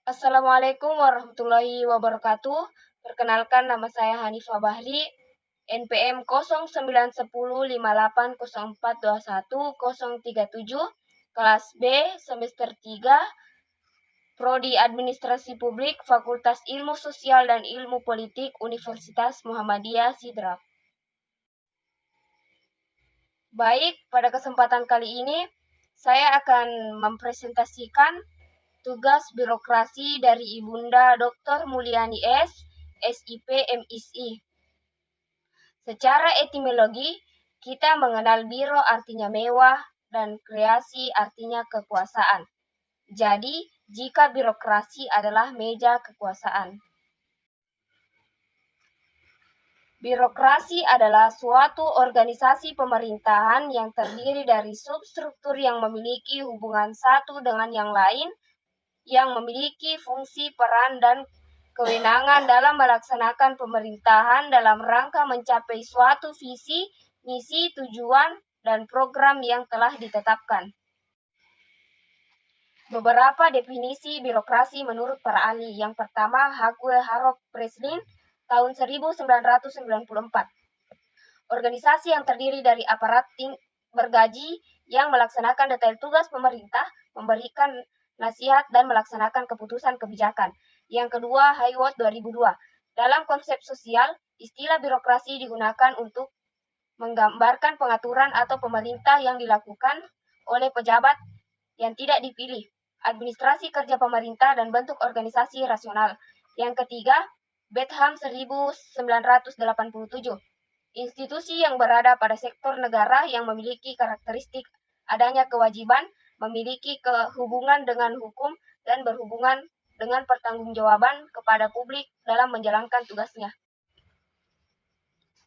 Assalamualaikum warahmatullahi wabarakatuh. Perkenalkan nama saya Hanifah Bahri, NPM 091058042137, kelas B, semester 3, Prodi Administrasi Publik, Fakultas Ilmu Sosial dan Ilmu Politik, Universitas Muhammadiyah Sidrap. Baik, pada kesempatan kali ini saya akan mempresentasikan tugas birokrasi dari Ibunda Dr. Mulyani S, SIP MSI. Secara etimologi, kita mengenal biro artinya mewah dan kreasi artinya kekuasaan. Jadi, jika birokrasi adalah meja kekuasaan. Birokrasi adalah suatu organisasi pemerintahan yang terdiri dari substruktur yang memiliki hubungan satu dengan yang lain, yang memiliki fungsi, peran, dan kewenangan dalam melaksanakan pemerintahan dalam rangka mencapai suatu visi, misi, tujuan, dan program yang telah ditetapkan. Beberapa definisi birokrasi menurut para ahli. Yang pertama, Hague Harop Breslin, tahun 1994. Organisasi yang terdiri dari aparat bergaji yang melaksanakan detail tugas pemerintah, memberikan nasihat, dan melaksanakan keputusan kebijakan. Yang kedua, Hayward 2002. Dalam konsep sosial, istilah birokrasi digunakan untuk menggambarkan pengaturan atau pemerintah yang dilakukan oleh pejabat yang tidak dipilih, administrasi kerja pemerintah, dan bentuk organisasi rasional. Yang ketiga, Betham 1987. Institusi yang berada pada sektor negara yang memiliki karakteristik adanya kewajiban, memiliki kehubungan dengan hukum, dan berhubungan dengan pertanggungjawaban kepada publik dalam menjalankan tugasnya.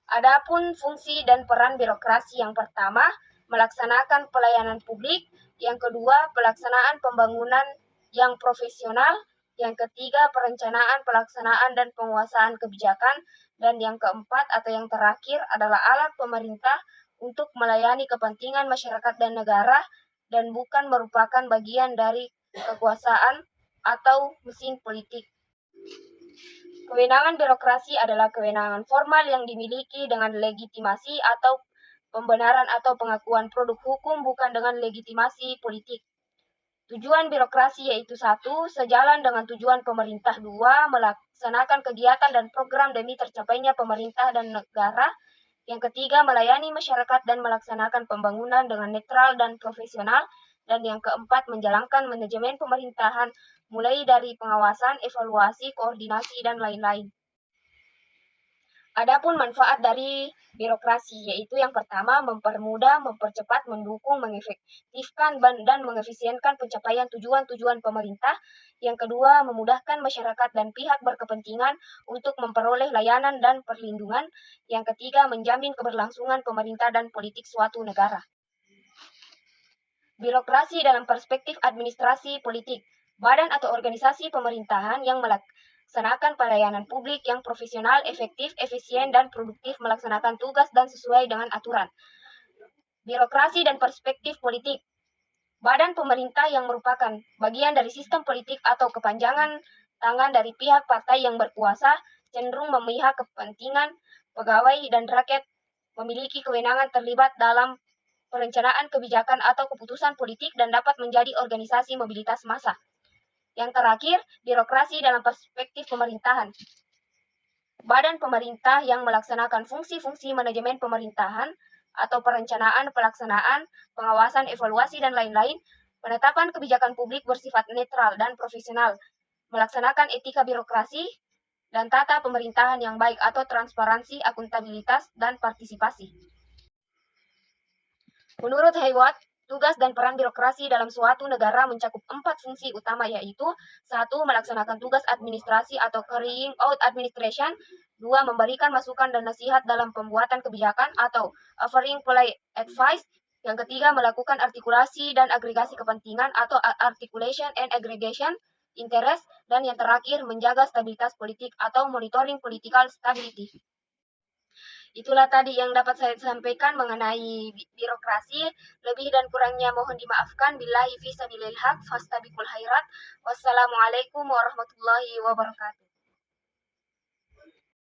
Adapun fungsi dan peran birokrasi, yang pertama, melaksanakan pelayanan publik, yang kedua, pelaksanaan pembangunan yang profesional, yang ketiga, perencanaan, pelaksanaan, dan penguasaan kebijakan, dan yang keempat atau yang terakhir adalah alat pemerintah untuk melayani kepentingan masyarakat dan negara, dan bukan merupakan bagian dari kekuasaan atau mesin politik. Kewenangan birokrasi adalah kewenangan formal yang dimiliki dengan legitimasi atau pembenaran atau pengakuan produk hukum, bukan dengan legitimasi politik. Tujuan birokrasi yaitu 1. Sejalan dengan tujuan pemerintah. 2. Melaksanakan kegiatan dan program demi tercapainya pemerintah dan negara. Yang ketiga, melayani masyarakat dan melaksanakan pembangunan dengan netral dan profesional. Dan yang keempat, menjalankan manajemen pemerintahan mulai dari pengawasan, evaluasi, koordinasi, dan lain-lain. Adapun manfaat dari birokrasi, yaitu yang pertama, mempermudah, mempercepat, mendukung, mengefektifkan, dan mengefisienkan pencapaian tujuan-tujuan pemerintah. Yang kedua, memudahkan masyarakat dan pihak berkepentingan untuk memperoleh layanan dan perlindungan. Yang ketiga, menjamin keberlangsungan pemerintah dan politik suatu negara. Birokrasi dalam perspektif administrasi politik, badan atau organisasi pemerintahan yang melaksanakan pelayanan publik yang profesional, efektif, efisien, dan produktif, melaksanakan tugas dan sesuai dengan aturan. Birokrasi dan perspektif politik, badan pemerintah yang merupakan bagian dari sistem politik atau kepanjangan tangan dari pihak partai yang berkuasa, cenderung memihak kepentingan pegawai dan rakyat, memiliki kewenangan terlibat dalam perencanaan kebijakan atau keputusan politik, dan dapat menjadi organisasi mobilitas massa. Yang terakhir, birokrasi dalam perspektif pemerintahan. Badan pemerintah yang melaksanakan fungsi-fungsi manajemen pemerintahan atau perencanaan, pelaksanaan, pengawasan, evaluasi, dan lain-lain. Penetapan kebijakan publik bersifat netral dan profesional, melaksanakan etika birokrasi, dan tata pemerintahan yang baik atau transparansi, akuntabilitas, dan partisipasi. Menurut Hayward, tugas dan peran birokrasi dalam suatu negara mencakup 4 fungsi utama, yaitu 1. Melaksanakan tugas administrasi atau carrying out administration. 2. Memberikan masukan dan nasihat dalam pembuatan kebijakan atau offering polite advice. Yang ketiga, melakukan artikulasi dan agregasi kepentingan atau articulation and aggregation interest. Dan yang terakhir, menjaga stabilitas politik atau monitoring political stability. Itulah tadi yang dapat saya sampaikan mengenai birokrasi. Lebih dan kurangnya mohon dimaafkan. Billahi fi sabilil haq, fastabiqul khairat. Wassalamualaikum warahmatullahi wabarakatuh.